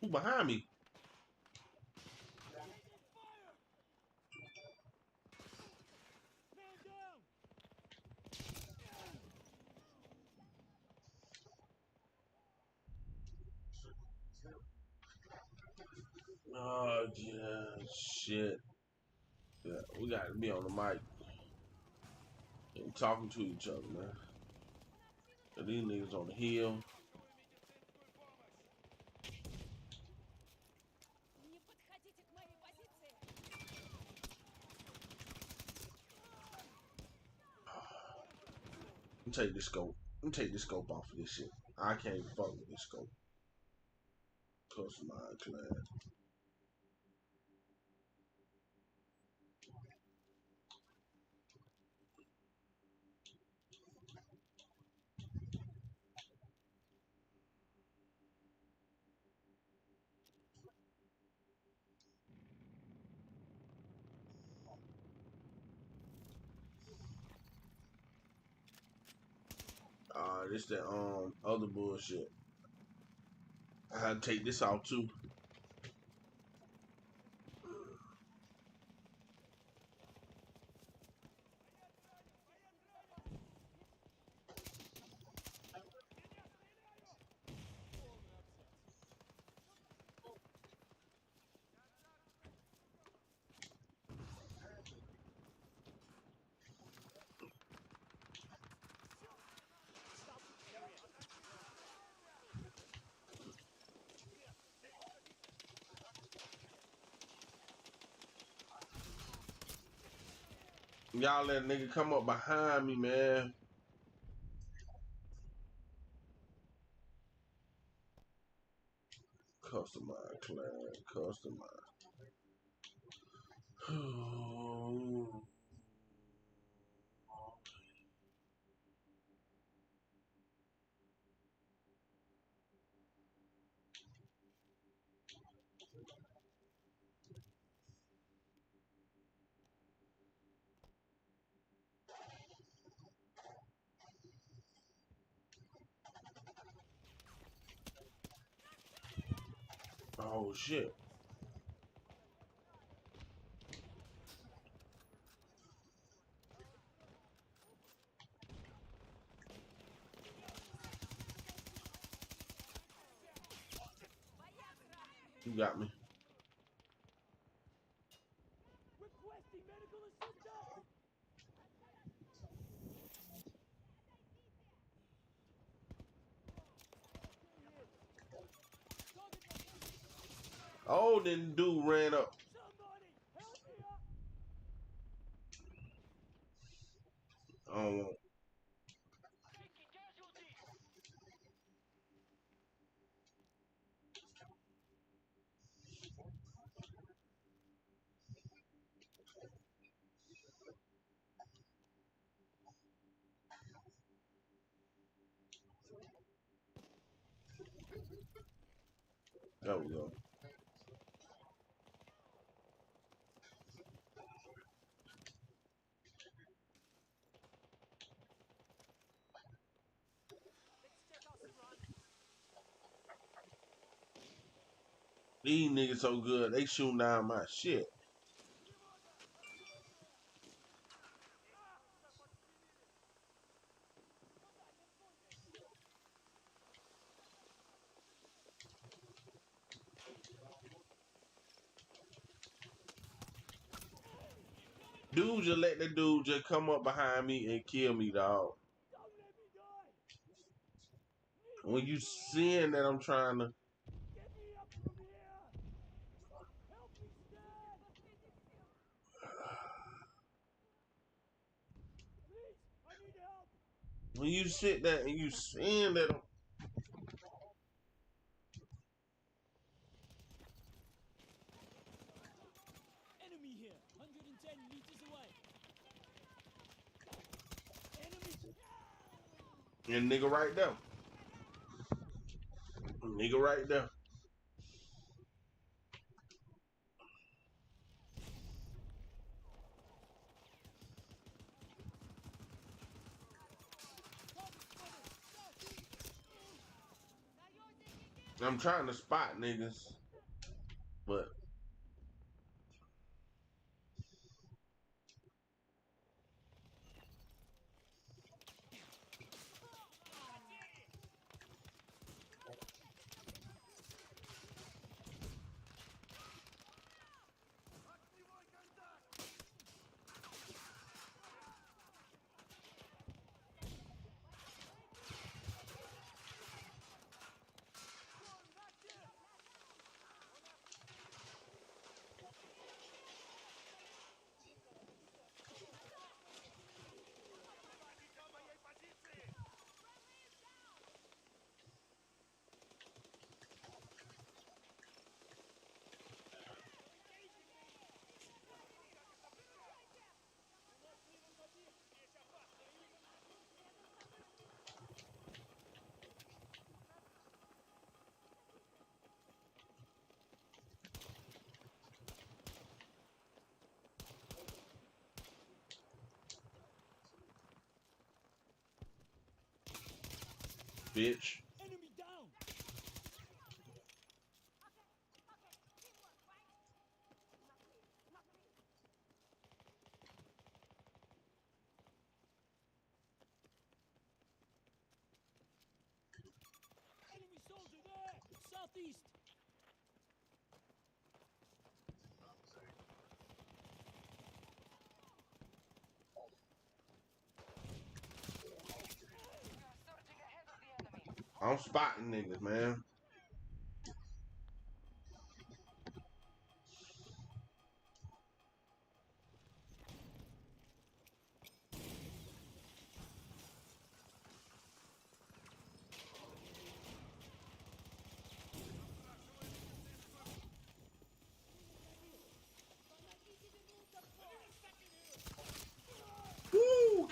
Who behind me? Oh, yeah, shit. Yeah, we got to be on the mic and talking to each other, man. And these niggas on the hill. Let me take this scope. Let me take this scope off of this shit. I can't even fuck with this scope. Customize class. This that other bullshit. I had to take this out too. Y'all let a nigga come up behind me, man. Customize class. Customize. Oh shit. You got me. Oh, then dude ran up. Oh, there we go. These niggas so good, they shooting down my shit. Dude just let the dude just come up behind me and kill me, dog. When you seeing that I'm trying to, when you sit there and you seeing that I'm, Enemy here, 110 meters away. Enemy. and nigga right there. Nigga right there. I'm trying to spot niggas, but bitch. Enemy down. Enemy soldier there. Southeast. I'm spotting niggas, man.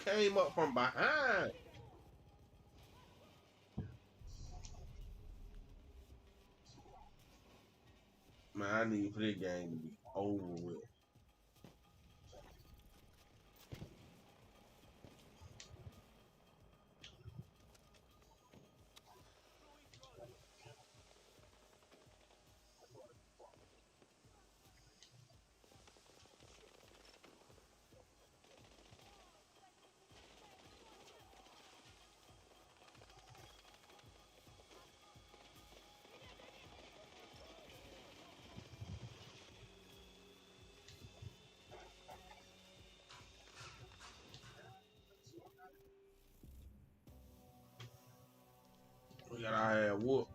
came up from behind. Man, I need for this game to be over with. We got our ass whooped.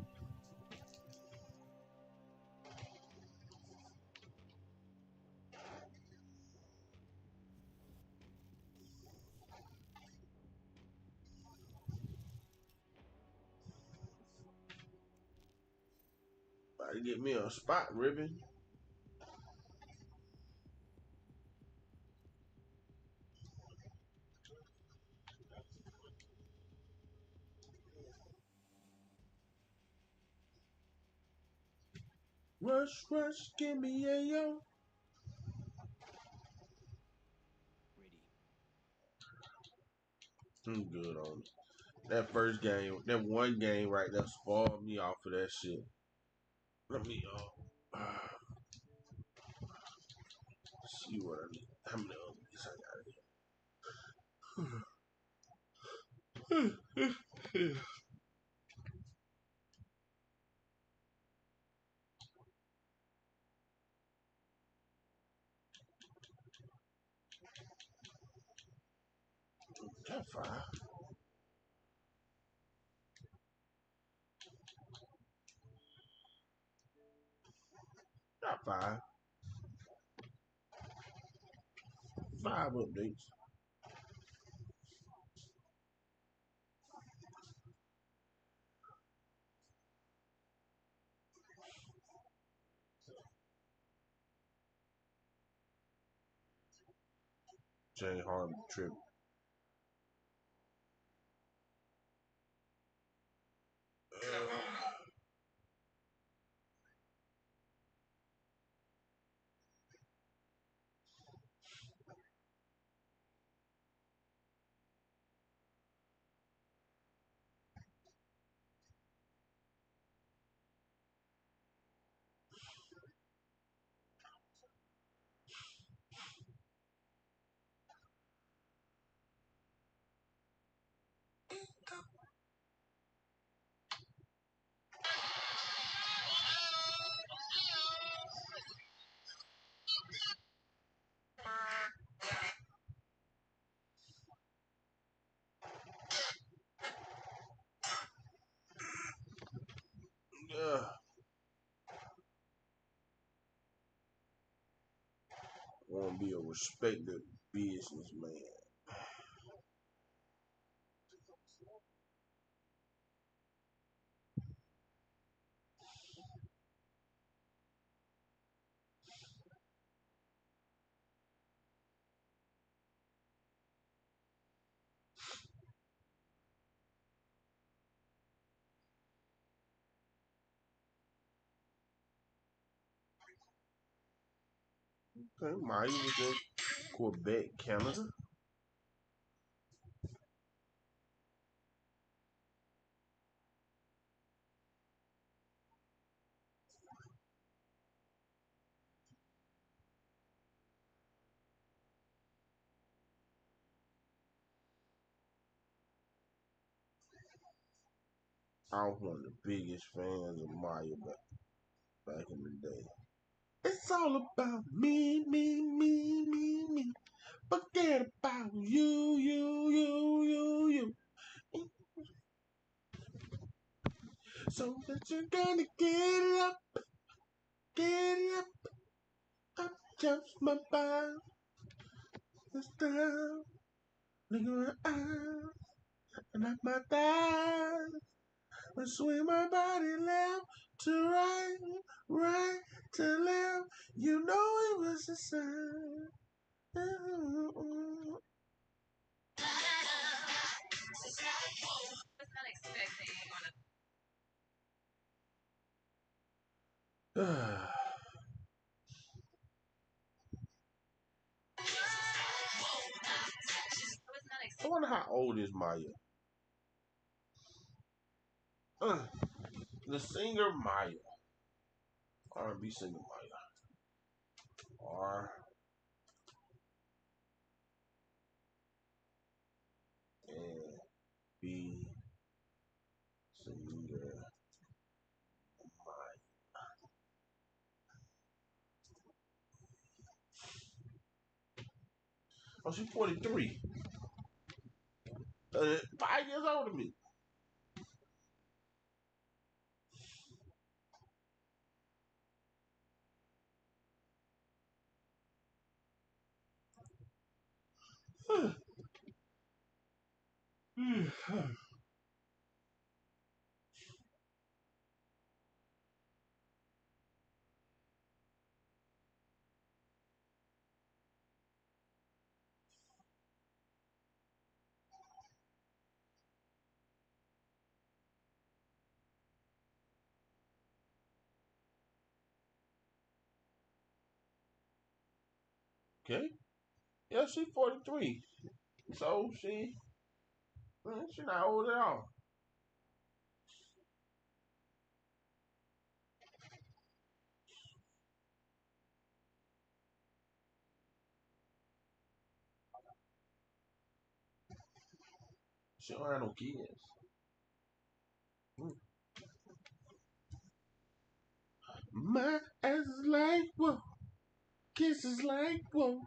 About to get me a spot ribbon. Rush, rush, give me a yo. Ready. I'm good on it. That first game, that one game right there spoiled me off of that shit. Let me see what I need. How many of these I got here? Got 5. Got 5. 5 updates. Jay Harmon trip. Want to be a respected businessman. Okay, Maya was in Quebec, Canada. I was one of the biggest fans of Maya back in the day. It's all about me, me, me, me, me. Forget about you, you, you, you, you. So that you're gonna get up, up jumps my body, this down, look around, and up my thighs, and swing my body left to right, right to left. You know it was a sign. I wonder how old is Maya. The singer Maya. R&B singer Maya. R&B singer Maya. Oh, she's 43. 5 years older than me. Okay. Yeah, she's 43. So she's not old at all. She don't have no kids. My ass is like whoa, kisses like whoa.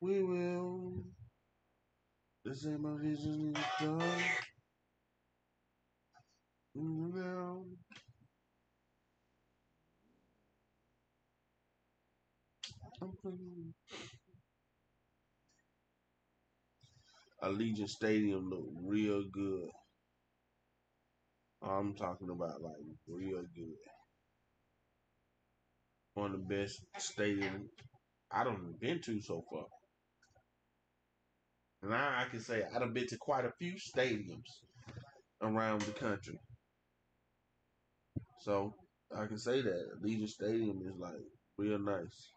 We will. This ain't my vision is done. Now. Allegiant Stadium look real good. I'm talking about like real good. One of the best stadiums I done been to so far. Now I can say I done been to quite a few stadiums around the country. So I can say that Allegiant Stadium is like real nice.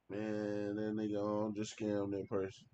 Man, that nigga on just scammed that person.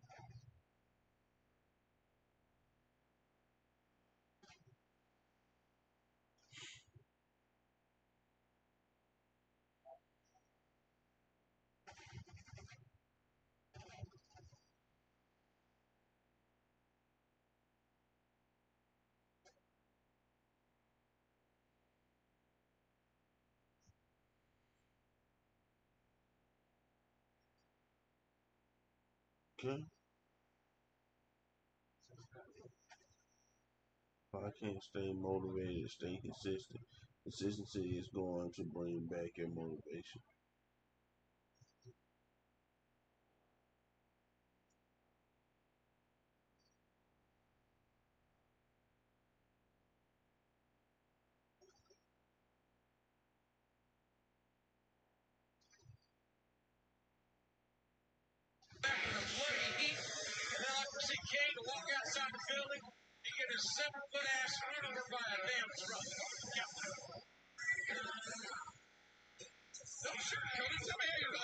Okay. I can't stay motivated, stay consistent. Consistency is going to bring back your motivation. done filling, he get his 7-foot ass run over by a damn truck. Yeah. No, sure, Cody, come here.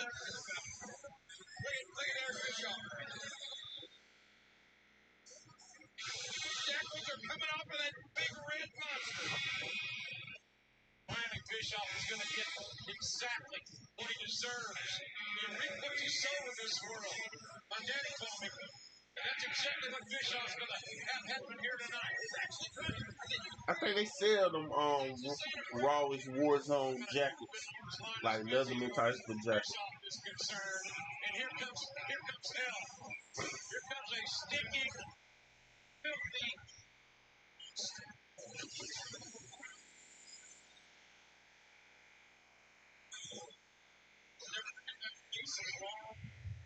Look at Eric Bischoff. Jackals are coming off of that big red monster. Finally, Bischoff is going to get exactly what he deserves. You reap what you sow in this world. My daddy told me. And that's exactly what Bischoff's going to have happen here tonight. I think they sell them Raw's Warzone jackets, like Leatherman type of jackets. Bischoff is concerned, and here comes hell. Here comes a stinking, filthy.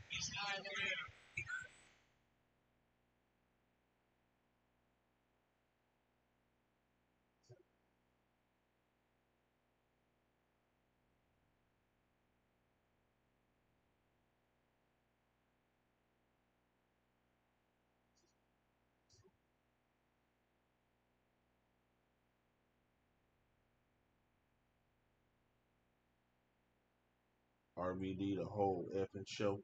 He's high there. RVD the whole effing show.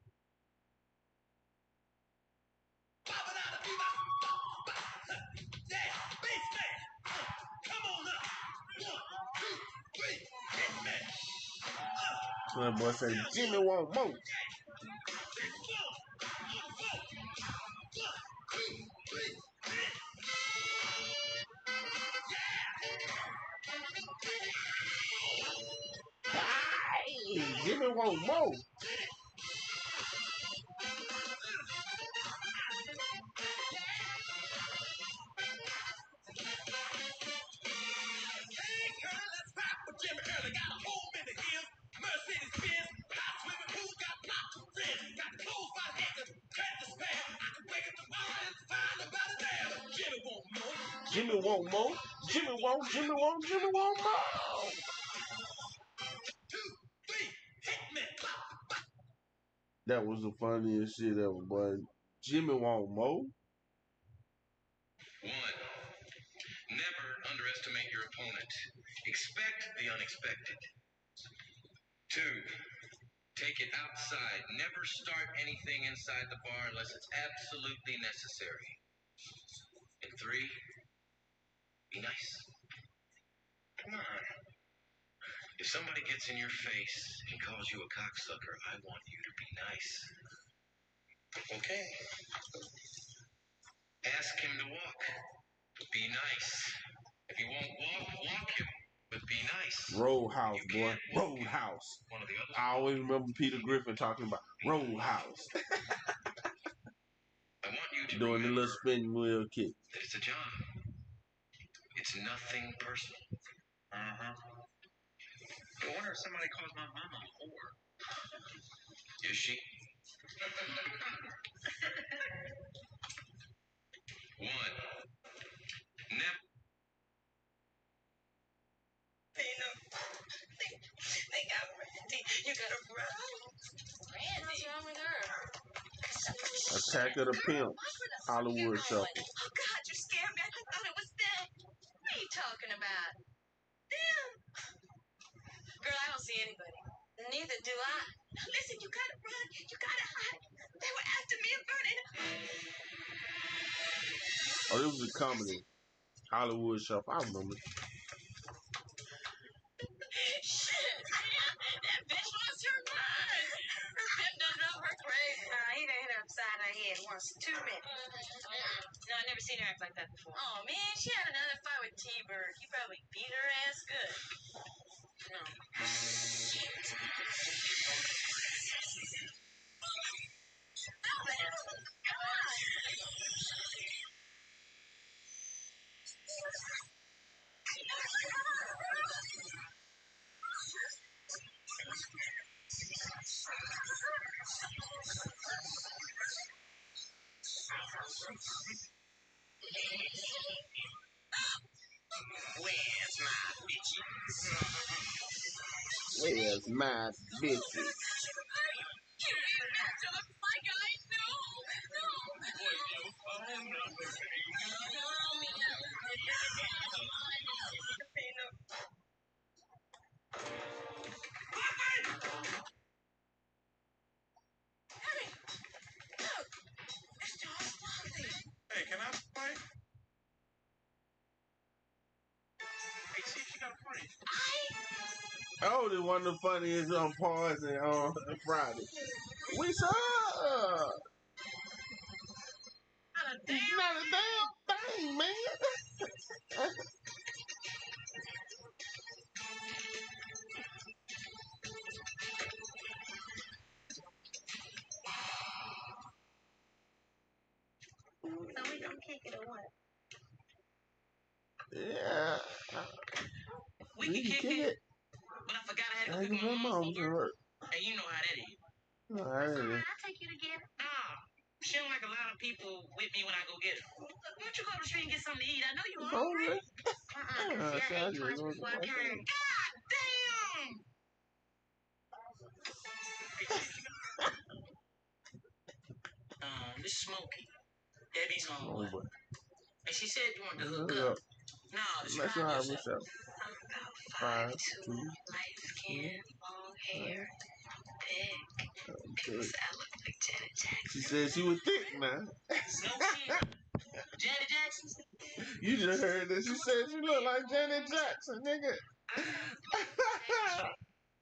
That boy say Jimmy want more. Hey, Jimmy want more. Jimmy Early got a home in the hills. Mercedes Benz, hot swimming pool, got lots of friends. Got clothes by acres, cut the spare. I can wake up tomorrow and find about it there. Jimmy want more. Jimmy want more. Jimmy want more. 2, 3, hit me. That was the funniest shit ever, boy. Jimmy want more. 1. Never underestimate your opponent. Expect the unexpected. 2. Take it outside. Never start anything inside the bar unless it's absolutely necessary. And 3. Be nice. Come on. If somebody gets in your face and calls you a cocksucker, I want you to be nice. Okay. Ask him to walk. Be nice. If he won't walk him. But be nice. Roadhouse, boy. Roadhouse. One of the others. I always remember Peter Griffin talking about Roadhouse. I want you to Doing the remember little spin wheel kick. that it's a job. It's nothing personal. Uh-huh. I wonder if somebody calls my mama a whore. Is she? 1. Never. They got Randy. You got a Randy. What's wrong with her? Attack of the Pimps. Hollywood Shuffle. Oh, God, you scared me. I thought it was them. What are you talking about? Them. Girl, I don't see anybody. Neither do I. Listen, you gotta run. You gotta hide. They were after me and running. Oh, it was a comedy. Hollywood Shuffle. I remember. Shit, man. That bitch lost her mind. Pip done drove her crazy. He done hit her upside her head once, too many. No, I never seen her act like that before. Oh, man, she had another fight with T-Bird. He probably beat her ass good. No. Where's my bitches? Where's my bitches? was one of the funniest parts on Friday. We saw not a damn thing, man. So we gonna kick it or what? Yeah. We can kick it, but I forgot I had to go pick my mom from work. And you know how that is. No, That's all right. I'll take you to get her. Nah, she don't like a lot of people with me when I go get her. Why don't you go to the street and get something to eat? I know you hungry. See, I ate twice before I came. God damn! This is Smokey. Debbie's home. And she said you wanted to hook up. No, describe yourself. I'm about 5'2", light skin, long hair, big. People say I look like Janet Jackson. She said she was thick now. No shit. Janet Jackson? You just heard that. She said she looked like Janet Jackson, nigga.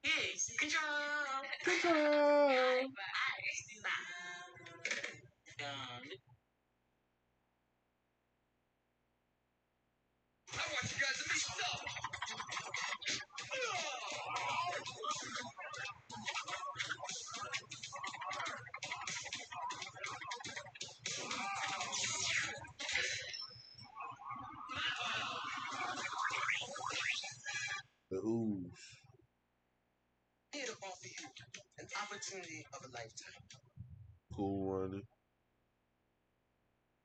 Yeah, control. Control. I want you guys to be stuck. The ooze. Here to offer you an opportunity of a lifetime. Cool running.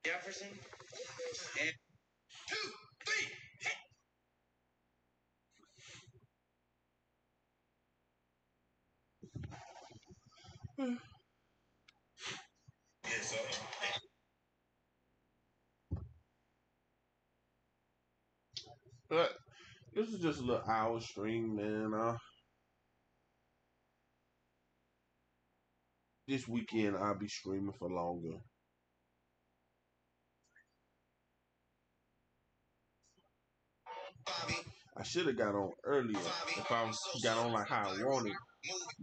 Jefferson. And 2, 3. Yes, sir. But this is just a little hour stream, man. This weekend I'll be streaming for longer. Bobby. I should have got on earlier. If I got on like how I wanted.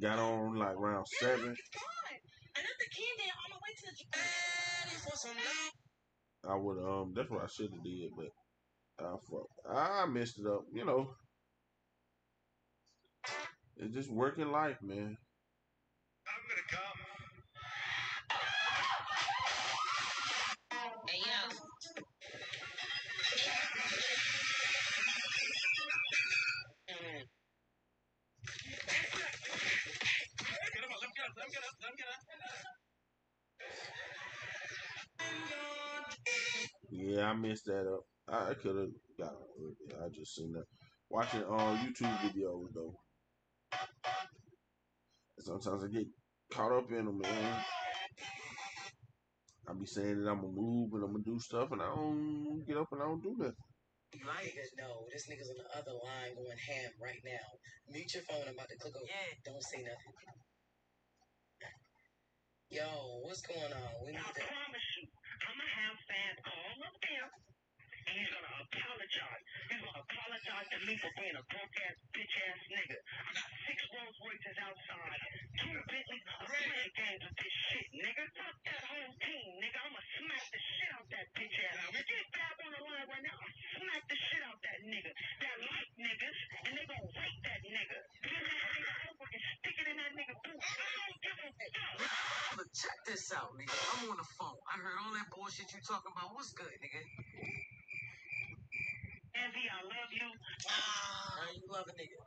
Got on like around 7. Another candy on my way to the I would that's what I should have did, but fuck. I messed it up. You know. It's just working life, man. I'm gonna come. Hey, yo. Get him up, let him get up, let him get up, let him get up. Yeah, I messed that up. I could have got on earlier. I just seen that. Watching YouTube videos though. Sometimes I get caught up in them, man. I be saying that I'm gonna move and I'm gonna do stuff, and I don't get up and I don't do nothing. Nigga, no, this nigga's on the other line going ham right now. Mute your phone. I'm about to click over. Yeah. Don't say nothing. Yo, what's going on? We need to. I promise you, I'm gonna have Fab call up there, and he's gonna apologize. He's gonna apologize to me for being a broke ass, bitch ass nigga. I got 6 Rolls Royces outside, 2 Bentleys. I'm playing games with this shit, nigga. Fuck that whole team, nigga. I'ma smack the shit out that bitch ass. Get Fab on the line right now. I'll smack the shit out that nigga. That like niggas, and they gonna rape that nigga. Get that nigga over and stick it in that nigga boot. I don't give a fuck. Look, check this out, nigga. I'm on the phone. I heard all that bullshit you talking about. What's good, nigga? Envy, I love you. How you love a nigga?